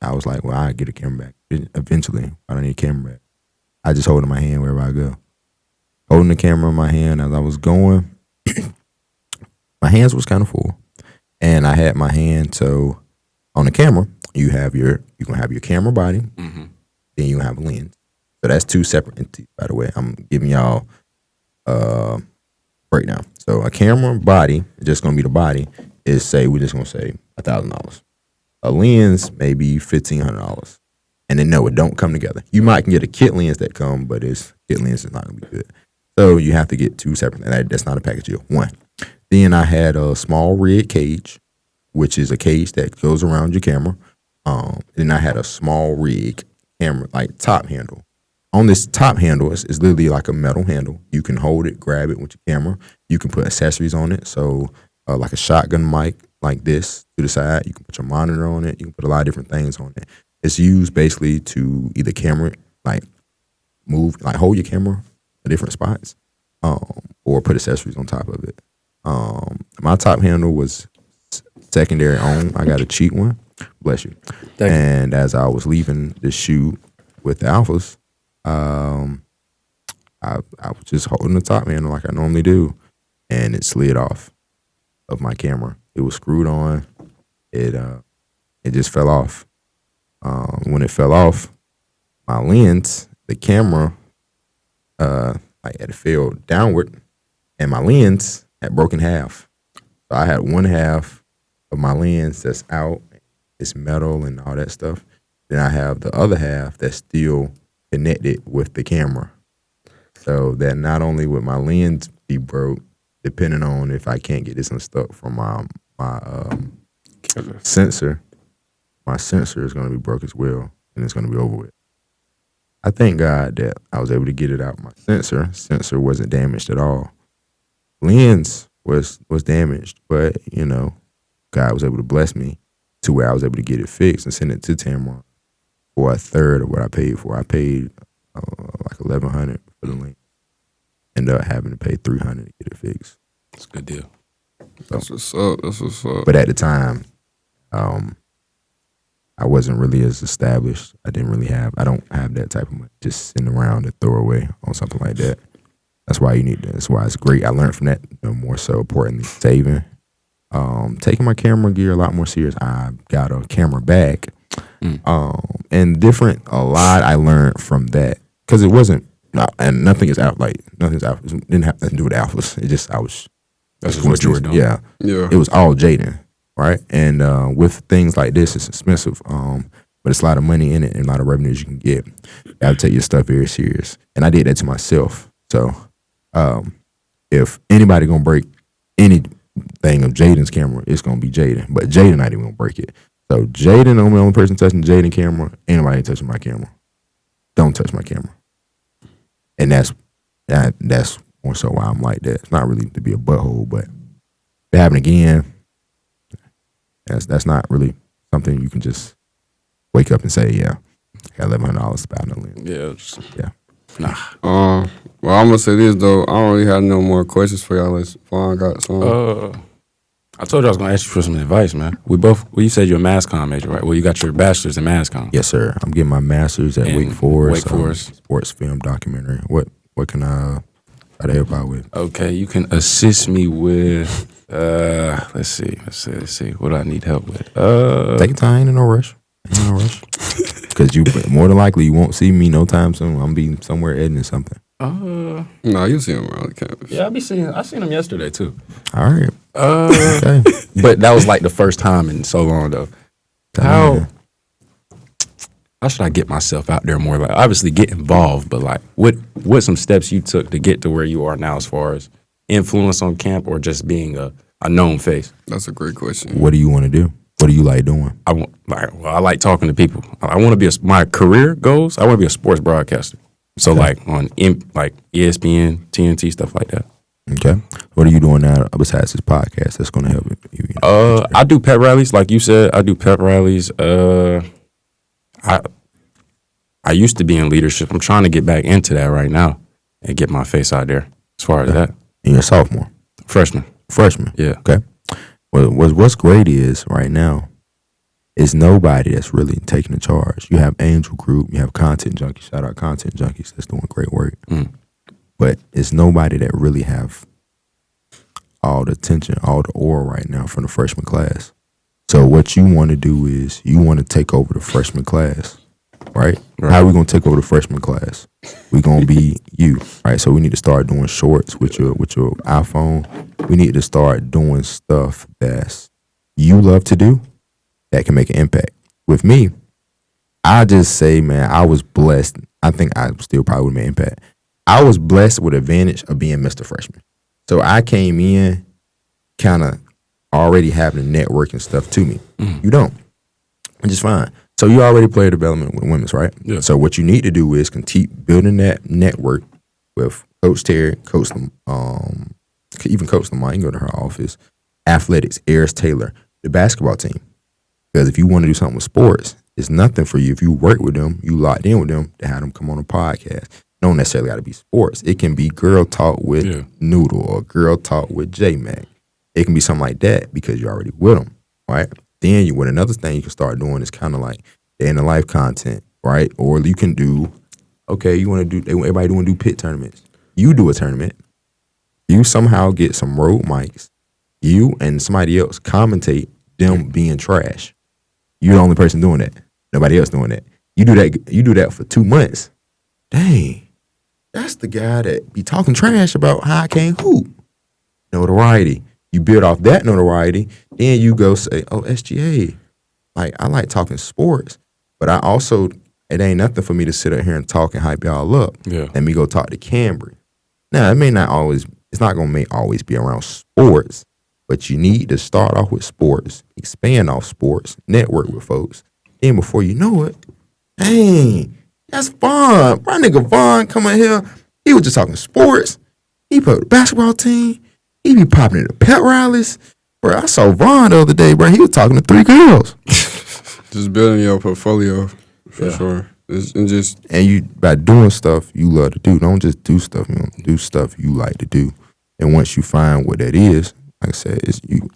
Speaker 3: I was like, well, I'll get a camera bag eventually. I don't need a camera bag. I just hold it in my hand wherever I go. Holding the camera in my hand as I was going. My hands was kind of full, and I had my hand. So on the camera, you gonna have your camera body, then you have a lens. So that's two separate entities. By the way, I'm giving y'all breakdown. So a camera body, just gonna be the body. We're just gonna say $1,000. A lens maybe $1,500, and then no, it don't come together. You might can get a kit lens that come, but kit lens is not gonna be good. So you have to get two separate. That's not a package deal. One. Then I had a small red cage, which is a cage that goes around your camera. Then I had a small rig camera, like top handle. On this top handle, it's literally like a metal handle. You can hold it, grab it with your camera. You can put accessories on it. So like a shotgun mic like this to the side. You can put your monitor on it. You can put a lot of different things on it. It's used basically to either camera, like move, like hold your camera at different spots, or put accessories on top of it. My top handle was secondary on. I got a cheap one. Bless you. And as I was leaving the shoot with the Alphas, I was just holding the top handle like I normally do, and it slid off of my camera. It was screwed on. It just fell off. When it fell off, my lens, the camera, it fell downward, and my lens had broken half. So I had one half of my lens that's out, it's metal and all that stuff. Then I have the other half that's still connected with the camera. So that not only would my lens be broke, depending on if I can't get this unstuck from my sensor, my sensor is going to be broke as well, and it's going to be over with. I thank God that I was able to get it out. My sensor wasn't damaged at all. Lens was damaged, but God was able to bless me to where I was able to get it fixed and send it to Tamron for a third of what I paid for. I paid like $1,100 for the lens. Ended up having to pay $300 to get it fixed.
Speaker 4: That's a good deal.
Speaker 1: That's what's up.
Speaker 3: But at the time, I wasn't really as established. I don't have that type of money just sitting around to throw away on something like that. That's why you need that. That's why it's great. I learned from that, more so importantly, saving. taking my camera gear a lot more serious. I got a camera bag. And a lot I learned from that. Because it wasn't, and nothing's out. It didn't have nothing to do with alphas. It just,
Speaker 4: That's just what you were doing.
Speaker 3: Yeah. It was all Jayden, right? And with things like this, it's expensive. But it's a lot of money in it and a lot of revenues you can get. You have to take your stuff very serious. And I did that to myself. So if anybody gonna break anything of Jayden's camera, it's gonna be Jayden. But Jayden not even gonna break it. So Jayden, I'm the only person touching Jayden camera. Anybody ain't touching my camera. Don't touch my camera. And that's more so why I'm like that. It's not really to be a butthole, but if it happen again, that's not really something you can just wake up and say, yeah, I got $1,100 about no lens.
Speaker 4: Yeah.
Speaker 3: Yeah.
Speaker 4: Nah.
Speaker 1: Well, I'm gonna say this though. I don't really have no more questions for y'all. Unless Vaughn got some.
Speaker 4: I told you I was gonna ask you for some advice, man. You said you're a mass comm major, right? Well, you got your bachelor's in mass comm.
Speaker 3: Yes, sir. I'm getting my master's at
Speaker 4: In
Speaker 3: Wake Forest.
Speaker 4: Wake Forest.
Speaker 3: Sports film documentary. What can I try to help out with?
Speaker 4: Okay, you can assist me with. Let's see. What do I need help with?
Speaker 3: Take your time. Ain't no rush. Because you more than likely you won't see me no time soon. I'm be somewhere editing something.
Speaker 1: No, you see him around the campus.
Speaker 4: Yeah, I seen him yesterday too.
Speaker 3: All right.
Speaker 4: Okay. But that was like the first time in so long though. How should I get myself out there more? Like obviously get involved, but like what some steps you took to get to where you are now as far as influence on camp or just being a known face?
Speaker 1: That's a great question.
Speaker 3: What do you want to do? What do you like doing?
Speaker 4: I like talking to people. I want to be my career goals. I want to be a sports broadcaster. So like on ESPN, TNT, stuff like that.
Speaker 3: Okay. What are you doing now besides this podcast that's going to help you?
Speaker 4: I do pep rallies, like you said. I do pep rallies. I used to be in leadership. I'm trying to get back into that right now and get my face out there. As far as that,
Speaker 3: And you're a sophomore,
Speaker 4: freshman.
Speaker 3: Yeah. Okay. Well, what's great is right now is nobody that's really taking the charge. You have Angel Group, you have Content Junkies. Shout out Content Junkies that's doing great work. But it's nobody that really have all the attention, all the aura right now from the freshman class. So what you want to do is you want to take over the freshman class, right? How are we going to take over the freshman class? We're going to be you, right? So we need to start doing shorts with your iPhone. We need to start doing stuff that you love to do that can make an impact. With me, I just say, man, I was blessed. I think I still probably would make impact. I was blessed with the advantage of being Mr. Freshman. So I came in kind of already having the networking stuff to me. You don't. Which is fine. So you already play development with women's, right?
Speaker 4: Yeah.
Speaker 3: So what you need to do is keep building that network with Coach Terry, even Coach Lamont. You can go to her office. Athletics, Eris Taylor, the basketball team. Because if you want to do something with sports, it's nothing for you. If you work with them, you locked in with them to have them come on a podcast. Don't necessarily got to be sports. It can be Girl Talk with Noodle or Girl Talk with J-Mac. It can be something like that because you're already with them, right? Then with another thing you can start doing is kind of like the end of life content, right? Or you can do, you want to do, everybody want to do pit tournaments. You do a tournament. You somehow get some road mics. You and somebody else commentate them being trash. You're the only person doing that. Nobody else doing that. You do that for 2 months. Dang, that's the guy that be talking trash about how I can't hoop. Notoriety. You build off that notoriety, then you go say, oh, SGA. Like, I like talking sports, but it ain't nothing for me to sit up here and talk and hype y'all up.
Speaker 4: Yeah.
Speaker 3: Let me go talk to Cambry. Now, it's not going to always be around sports, but you need to start off with sports, expand off sports, network with folks. Then before you know it, dang, that's Vaughn. My nigga Vaughn coming here, he was just talking sports. He played with the basketball team. He be popping in the pet rallies. Bro, I saw Vaughn the other day, bro. He was talking to 3 girls.
Speaker 1: Just building your portfolio for sure.
Speaker 3: And you, by doing stuff you love to do, don't just do stuff. You do stuff you like to do. And once you find what that is, like I said, it's you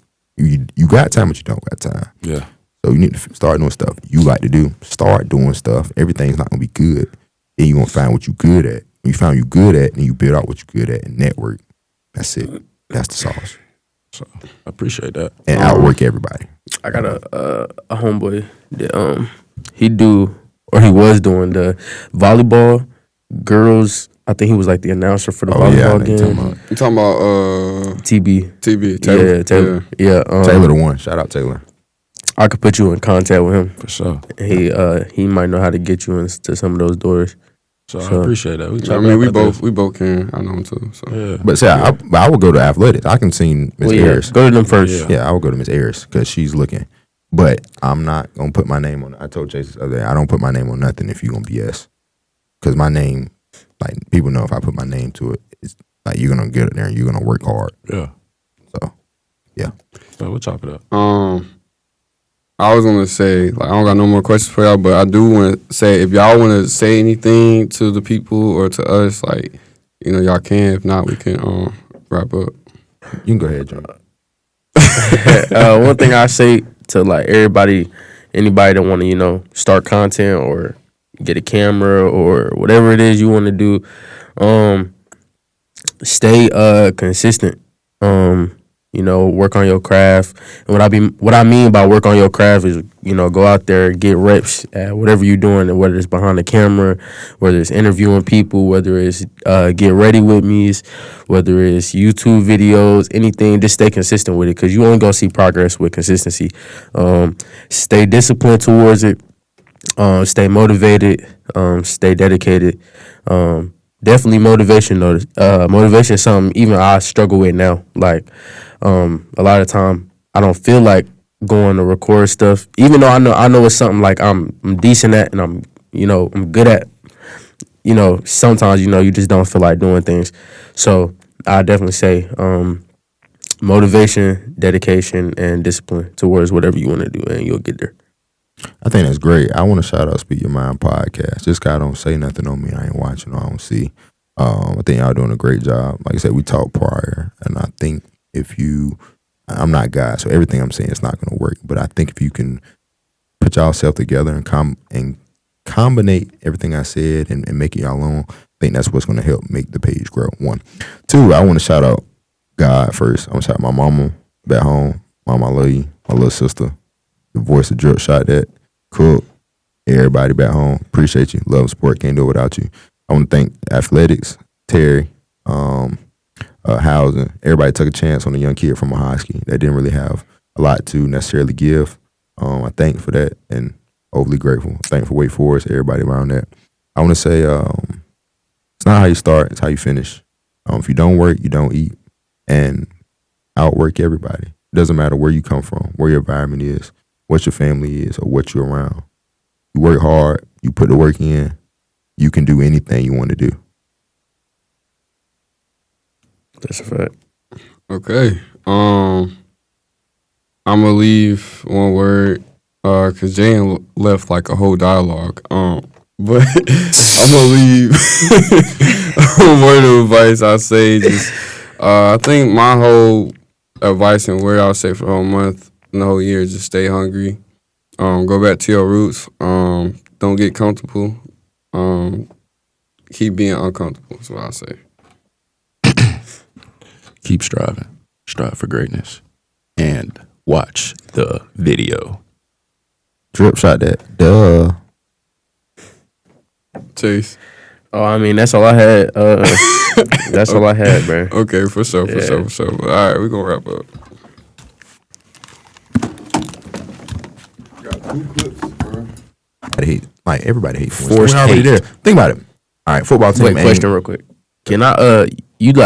Speaker 3: got time, but you don't got time.
Speaker 4: Yeah.
Speaker 3: So you need to start doing stuff you like to do. Start doing stuff. Everything's not gonna be good. Then you're gonna find what you're good at. When you find what you're good at, then you build out what you're good at and network. That's it. That's the sauce.
Speaker 4: So I appreciate that.
Speaker 3: and outwork everybody.
Speaker 2: I got a homeboy that he was doing the volleyball girls. I think he was like the announcer for the volleyball game.
Speaker 1: You talking about
Speaker 2: TB.
Speaker 1: Taylor?
Speaker 2: Yeah, Taylor. Yeah,
Speaker 3: Taylor the one. Shout out Taylor.
Speaker 2: I could put you in contact with him.
Speaker 4: For sure.
Speaker 2: He might know how to get you into some of those doors.
Speaker 4: So I appreciate that.
Speaker 1: I mean, we both can. I know him too. So.
Speaker 4: Yeah.
Speaker 3: But see, I would go to athletics. I can see Miss Ayers.
Speaker 2: Go to them first.
Speaker 3: Yeah, I would go to Miss Ayers because she's looking. But I'm not gonna put my name on it. I told Chase the other day, I don't put my name on nothing if you gonna BS. Because my name, like people know if I put my name to it, it's like you're gonna get it there and you're gonna work hard.
Speaker 4: Yeah.
Speaker 3: So yeah.
Speaker 4: So we'll chop it up.
Speaker 1: I was gonna say, like, I don't got no more questions for y'all, but I do want to say, if y'all want to say anything to the people or to us, like, y'all can. If not, we can wrap up.
Speaker 3: You can go ahead, John.
Speaker 2: One thing I say to like anybody that want to start content or get a camera or whatever it is you want to do, stay consistent. Work on your craft. And what I mean by work on your craft is go out there, get reps at whatever you're doing, whether it's behind the camera, whether it's interviewing people, whether it's get ready with me's, whether it's YouTube videos, anything. Just stay consistent with it because you only gonna see progress with consistency. Stay disciplined towards it. Stay motivated. Stay dedicated. Definitely motivation though. Motivation is something even I struggle with now. Like a lot of time I don't feel like going to record stuff, even though I know it's something like I'm decent at and I'm good at. Sometimes you just don't feel like doing things. So I definitely say motivation, dedication, and discipline towards whatever you want to do, and you'll get there.
Speaker 3: I think that's great. I want to shout out Speak Your Mind podcast. This guy don't say nothing on me. I ain't watching or I don't see. I think y'all doing a great job. Like I said, we talked prior, and I think I'm not God, so everything I'm saying is not going to work. But I think if you can put yourself together and combinate everything I said and make it y'all own, I think that's what's going to help make the page grow. 1. 2, I want to shout out God first. I'm going to shout out my mama back home. Mom, I love you. My little sister. The voice of Drip Shot That, Cook, everybody back home. Appreciate you. Love sport. Can't do it without you. I want to thank athletics, Terry, housing. Everybody took a chance on a young kid from a high school that didn't really have a lot to necessarily give. I thank for that and overly grateful. Thank for Wake Forest, everybody around that. I want to say it's not how you start, it's how you finish. If you don't work, you don't eat. And outwork everybody. It doesn't matter where you come from, where your environment is, what your family is, or what you're around. You work hard, you put the work in, you can do anything you want to do.
Speaker 2: That's a fact.
Speaker 1: Okay. I'm gonna leave one word because Jayden left like a whole dialogue. But I'm gonna leave one word of advice. I say just I think my whole advice and word I'll say for the whole month and the whole year is just stay hungry. Go back to your roots. Don't get comfortable. Keep being uncomfortable. That's what I say.
Speaker 4: Keep striving. Strive for greatness. And watch the video.
Speaker 3: Drip Shot That. Duh.
Speaker 1: Chase.
Speaker 2: Oh, I mean, that's all I had. That's all I had, man.
Speaker 1: Okay, for sure. But, all right, we're going to wrap up. Got 2 clips, bro.
Speaker 3: Everybody hates
Speaker 2: Forced
Speaker 3: We're already
Speaker 2: hate.
Speaker 3: there. Think about it. All right, football team.
Speaker 2: Wait, question real quick. Can I, you like,